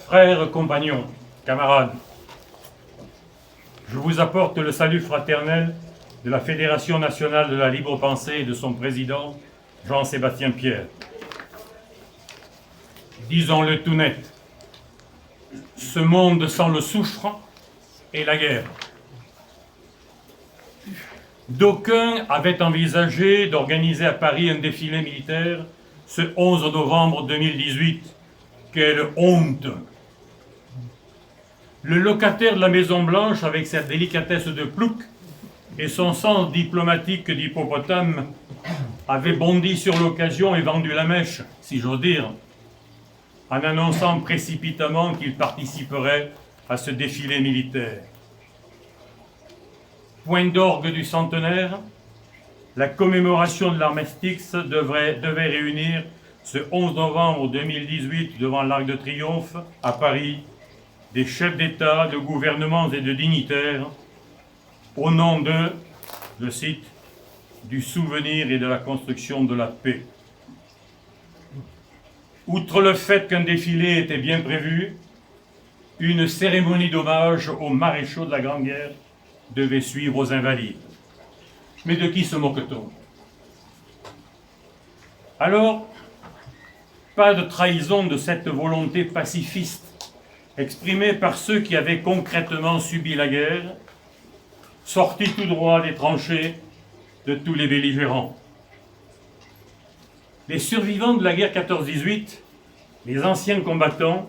Frères, compagnons, camarades, je vous apporte le salut fraternel de la Fédération nationale de la libre pensée et de son président, Jean-Sébastien Pierre. Disons-le tout net, ce monde sans le soufre et la guerre. D'aucuns avaient envisagé d'organiser à Paris un défilé militaire ce 11 novembre 2018. Quelle honte! Le locataire de la Maison-Blanche, avec sa délicatesse de plouc et son sens diplomatique d'hippopotame, avait bondi sur l'occasion et vendu la mèche, si j'ose dire, en annonçant précipitamment qu'il participerait à ce défilé militaire. Point d'orgue du centenaire, la commémoration de l'armistice devait réunir ce 11 novembre 2018 devant l'Arc de Triomphe à Paris des chefs d'État, de gouvernements et de dignitaires au nom de, je cite, du souvenir et de la construction de la paix. Outre le fait qu'un défilé était bien prévu, une cérémonie d'hommage aux maréchaux de la Grande Guerre devait suivre aux Invalides. Mais de qui se moque-t-on? Alors, pas de trahison de cette volonté pacifiste exprimée par ceux qui avaient concrètement subi la guerre, sortis tout droit des tranchées de tous les belligérants. Les survivants de la guerre 14-18, les anciens combattants,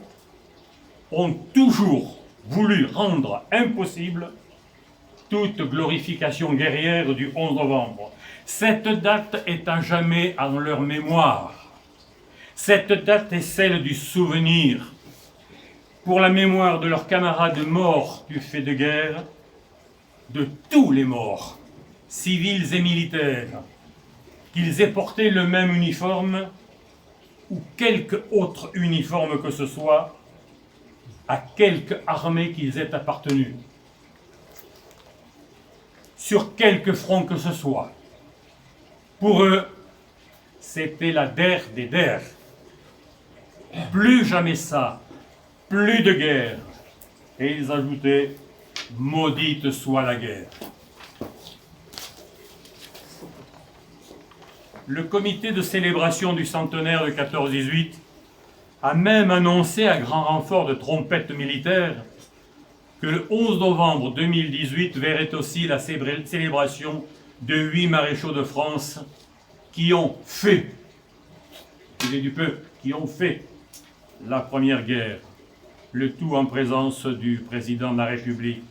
ont toujours voulu rendre impossible toute glorification guerrière du 11 novembre. Cette date est à jamais en leur mémoire. Cette date est celle du souvenir. Pour la mémoire de leurs camarades morts du fait de guerre, de tous les morts, civils et militaires, qu'ils aient porté le même uniforme ou quelque autre uniforme que ce soit, à quelque armée qu'ils aient appartenu, sur quelque front que ce soit. Pour eux, c'était la der des der. Plus jamais ça, plus de guerre. Et ils ajoutaient, maudite soit la guerre. Le comité de célébration du centenaire de 14-18 a même annoncé à grand renfort de trompettes militaires que le 11 novembre 2018 verrait aussi la célébration de 8 maréchaux de France qui ont fait, qui ont fait la première guerre, le tout en présence du président de la République.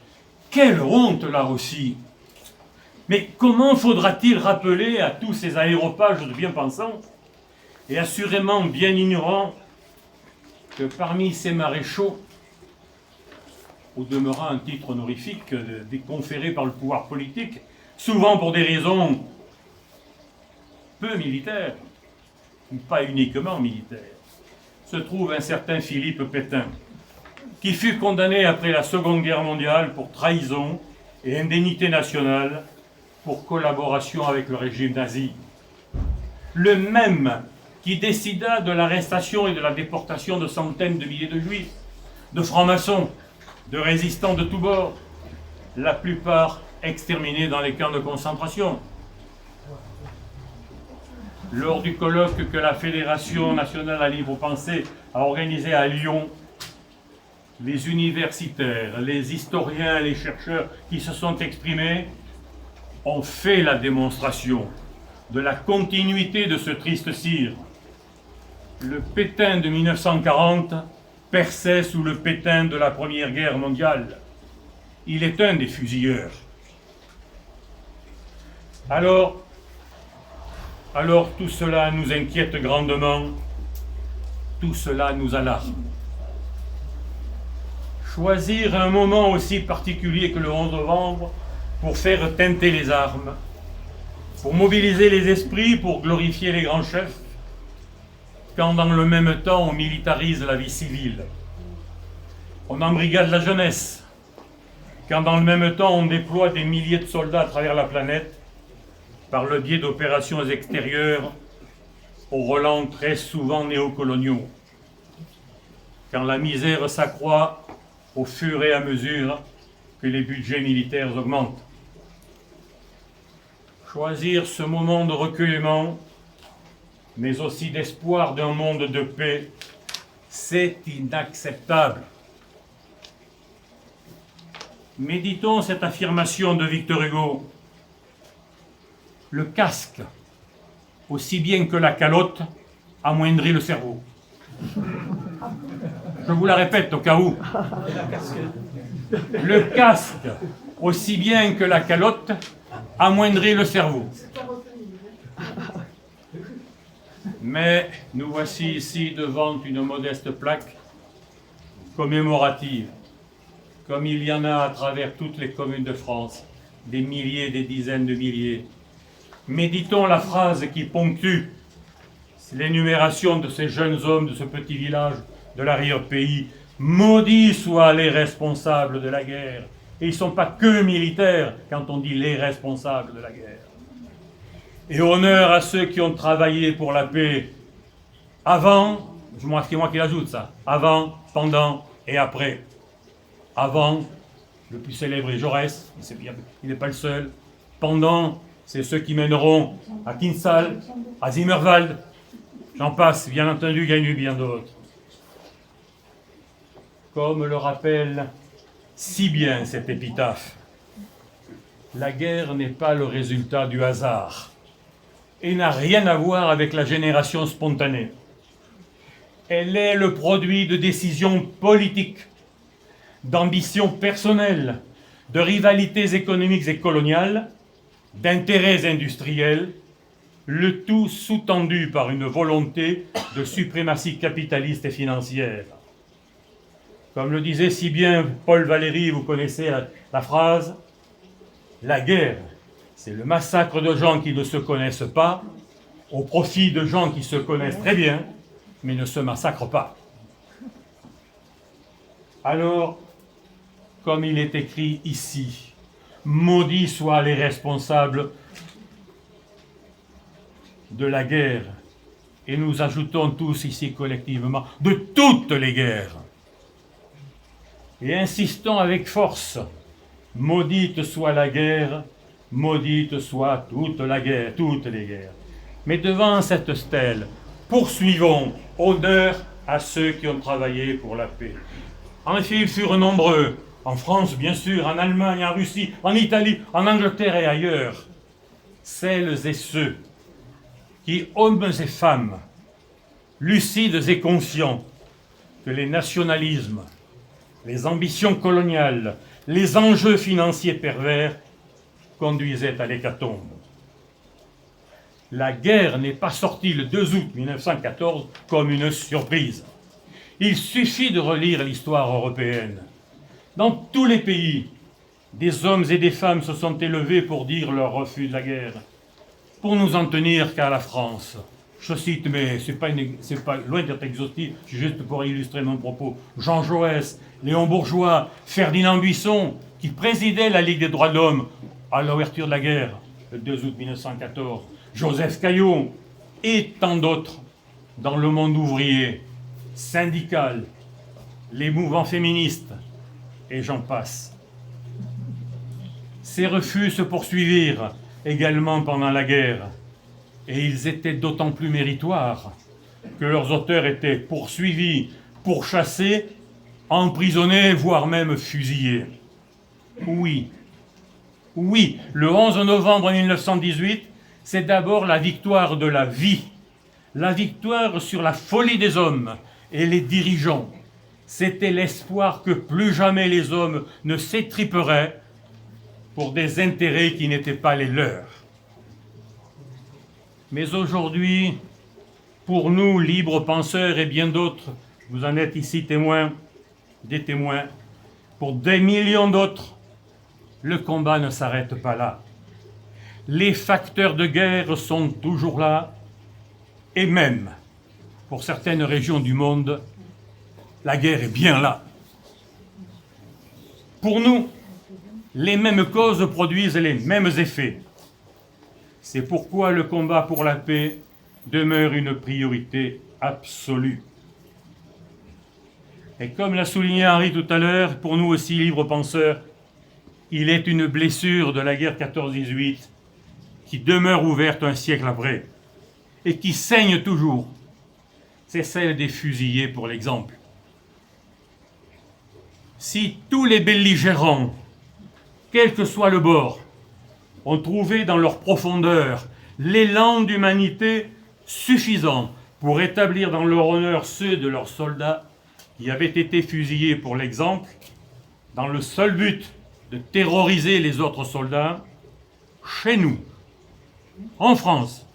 Quelle honte là aussi! Mais comment faudra-t-il rappeler à tous ces aéropages de bien-pensants, et assurément bien ignorants, que parmi ces maréchaux, au demeurant un titre honorifique conféré par le pouvoir politique, souvent pour des raisons peu militaires, ou pas uniquement militaires, se trouve un certain Philippe Pétain, qui fut condamné après la Seconde Guerre mondiale pour trahison et indemnité nationale pour collaboration avec le régime nazi. Le même qui décida de l'arrestation et de la déportation de centaines de milliers de juifs, de francs-maçons, de résistants de tous bords, la plupart exterminés dans les camps de concentration. Lors du colloque que la Fédération nationale de la libre pensée a organisé à Lyon, les universitaires, les historiens et les chercheurs qui se sont exprimés ont fait la démonstration de la continuité de ce triste cire. Le Pétain de 1940 perçait sous le Pétain de la Première Guerre mondiale. Il est un des fusilleurs. Alors tout cela nous inquiète grandement, tout cela nous alarme. Choisir un moment aussi particulier que le 11 novembre pour faire teinter les armes, pour mobiliser les esprits, pour glorifier les grands chefs, quand dans le même temps on militarise la vie civile, on embrigade la jeunesse, quand dans le même temps on déploie des milliers de soldats à travers la planète, par le biais d'opérations extérieures aux relents très souvent néocoloniaux. quand la misère s'accroît au fur et à mesure que les budgets militaires augmentent. Choisir ce moment de recueillement, mais aussi d'espoir d'un monde de paix, c'est inacceptable. Méditons cette affirmation de Victor Hugo. Le casque, aussi bien que la calotte, amoindrit le cerveau. Je vous la répète au cas où. Le casque, aussi bien que la calotte, amoindrit le cerveau. Mais nous voici ici devant une modeste plaque commémorative, comme il y en a à travers toutes les communes de France, des milliers, des dizaines de milliers. Méditons la phrase qui ponctue l'énumération de ces jeunes hommes de ce petit village de l'arrière-pays. Maudits soient les responsables de la guerre. Et ils ne sont pas que militaires quand on dit les responsables de la guerre. Et honneur à ceux qui ont travaillé pour la paix avant, c'est moi qui l'ajoute ça, avant, pendant et après. Avant, le plus célèbre est Jaurès, il n'est pas le seul. Pendant, c'est ceux qui mèneront à Kinsale, à Zimmerwald, j'en passe, bien entendu, il y en a eu bien d'autres. Comme le rappelle si bien cette épitaphe, la guerre n'est pas le résultat du hasard et n'a rien à voir avec la génération spontanée. Elle est le produit de décisions politiques, d'ambitions personnelles, de rivalités économiques et coloniales, d'intérêts industriels, le tout sous-tendu par une volonté de suprématie capitaliste et financière. Comme le disait si bien Paul Valéry, vous connaissez la phrase, la guerre, c'est le massacre de gens qui ne se connaissent pas, au profit de gens qui se connaissent très bien, mais ne se massacrent pas. Alors, comme il est écrit ici, maudits soient les responsables de la guerre, et nous ajoutons tous ici collectivement, de toutes les guerres. Et insistons avec force, maudite soit la guerre, maudite soit toute la guerre, toutes les guerres. Mais devant cette stèle, poursuivons, honneur à ceux qui ont travaillé pour la paix. En effet, ils furent nombreux, en France bien sûr, en Allemagne, en Russie, en Italie, en Angleterre et ailleurs. Celles et ceux qui, hommes et femmes, lucides et conscients que les nationalismes, les ambitions coloniales, les enjeux financiers pervers conduisaient à l'hécatombe. La guerre n'est pas sortie le 2 août 1914 comme une surprise. Il suffit de relire l'histoire européenne. Dans tous les pays, des hommes et des femmes se sont élevés pour dire leur refus de la guerre. Pour nous en tenir qu'à la France. Je cite, mais c'est pas loin d'être exhaustif, juste pour illustrer mon propos. Jean Jaurès, Léon Bourgeois, Ferdinand Buisson, qui présidait la Ligue des droits de l'homme à l'ouverture de la guerre, le 2 août 1914, Joseph Caillot, et tant d'autres dans le monde ouvrier, syndical, les mouvements féministes, et j'en passe. Ces refus se poursuivirent également pendant la guerre, et ils étaient d'autant plus méritoires que leurs auteurs étaient poursuivis, pourchassés, emprisonnés, voire même fusillés. Oui, le 11 novembre 1918, c'est d'abord la victoire de la vie, la victoire sur la folie des hommes et les dirigeants. C'était l'espoir que plus jamais les hommes ne s'étriperaient pour des intérêts qui n'étaient pas les leurs. Mais aujourd'hui, pour nous, libres penseurs et bien d'autres, vous en êtes ici témoins, des témoins, pour des millions d'autres, le combat ne s'arrête pas là. Les facteurs de guerre sont toujours là, et même, pour certaines régions du monde, la guerre est bien là. Pour nous, les mêmes causes produisent les mêmes effets. C'est pourquoi le combat pour la paix demeure une priorité absolue. Et comme l'a souligné Henri tout à l'heure, pour nous aussi, libre penseur, il est une blessure de la guerre 14-18 qui demeure ouverte un siècle après et qui saigne toujours. C'est celle des fusillés, pour l'exemple. Si tous les belligérants, quel que soit le bord, ont trouvé dans leur profondeur l'élan d'humanité suffisant pour établir dans leur honneur ceux de leurs soldats qui avaient été fusillés, pour l'exemple, dans le seul but de terroriser les autres soldats, chez nous, en France,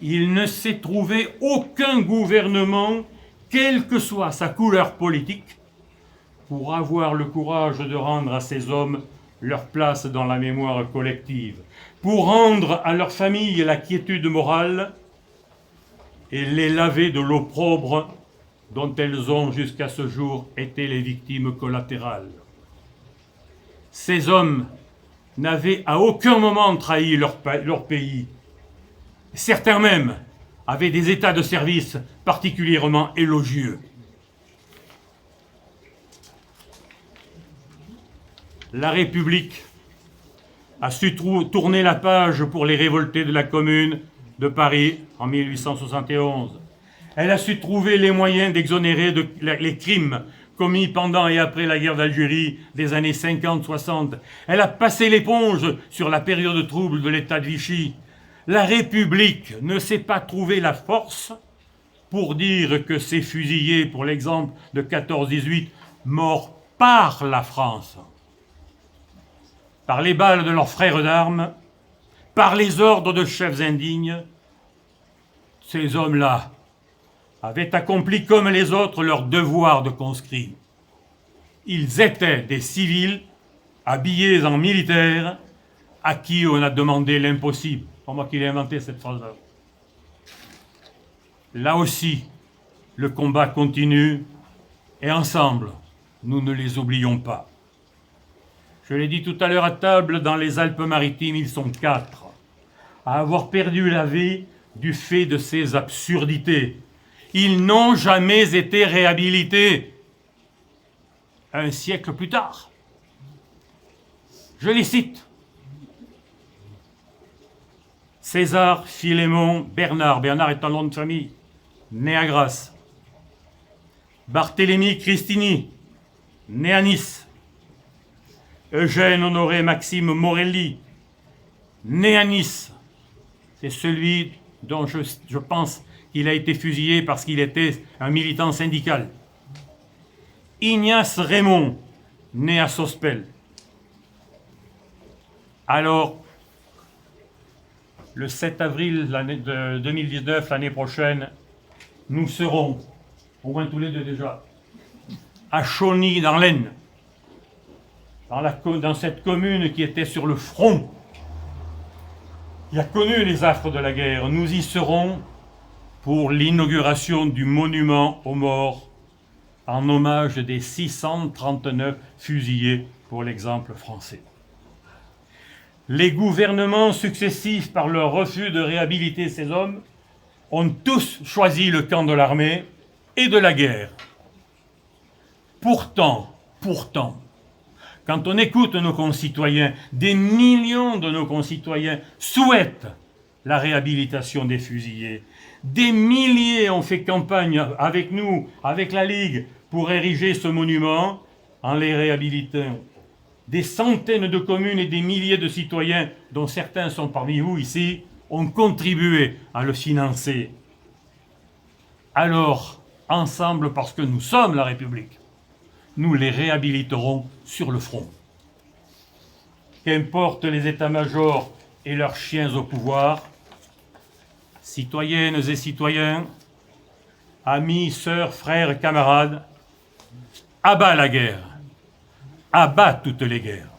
il ne s'est trouvé aucun gouvernement, quelle que soit sa couleur politique, pour avoir le courage de rendre à ces hommes leur place dans la mémoire collective, pour rendre à leurs familles la quiétude morale et les laver de l'opprobre dont elles ont jusqu'à ce jour été les victimes collatérales. Ces hommes n'avaient à aucun moment trahi leur pays. Certains même avaient des états de service particulièrement élogieux. La République a su tourner la page pour les révoltés de la Commune de Paris en 1871. Elle a su trouver les moyens d'exonérer les crimes commis pendant et après la guerre d'Algérie des années 50-60. Elle a passé l'éponge sur la période trouble de l'État de Vichy. La République ne s'est pas trouvé la force pour dire que ces fusillés, pour l'exemple de 14-18, morts par la France, par les balles de leurs frères d'armes, par les ordres de chefs indignes, ces hommes-là avaient accompli comme les autres leur devoir de conscrits. Ils étaient des civils habillés en militaires à qui on a demandé l'impossible. C'est pas moi qui l'ai inventé cette phrase-là. Là aussi, le combat continue et ensemble, nous ne les oublions pas. Je l'ai dit tout à l'heure à table, dans les Alpes-Maritimes, ils sont 4 à avoir perdu la vie du fait de ces absurdités. Ils n'ont jamais été réhabilités. Un siècle plus tard, je les cite. César Philémon Bernard, Bernard est un nom de famille, né à Grasse. Barthélemy Cristini, né à Nice. Eugène Honoré Maxime Morelli, né à Nice. C'est celui dont je pense qu'il a été fusillé parce qu'il était un militant syndical. Ignace Raymond, né à Sospel. Alors, le 7 avril de 2019, l'année prochaine, nous serons, au moins tous les deux déjà, à Chauny dans l'Aisne, dans cette commune qui était sur le front, qui a connu les affres de la guerre. Nous y serons pour l'inauguration du monument aux morts en hommage des 639 fusillés, pour l'exemple français. Les gouvernements successifs, par leur refus de réhabiliter ces hommes, ont tous choisi le camp de l'armée et de la guerre. Pourtant, quand on écoute nos concitoyens, des millions de nos concitoyens souhaitent la réhabilitation des fusillés. Des milliers ont fait campagne avec nous, avec la Ligue, pour ériger ce monument en les réhabilitant. Des centaines de communes et des milliers de citoyens, dont certains sont parmi vous ici, ont contribué à le financer. Alors, ensemble, parce que nous sommes la République, nous les réhabiliterons sur le front. Qu'importe les états-majors et leurs chiens au pouvoir, citoyennes et citoyens, amis, sœurs, frères, camarades, à bas la guerre, à bas toutes les guerres.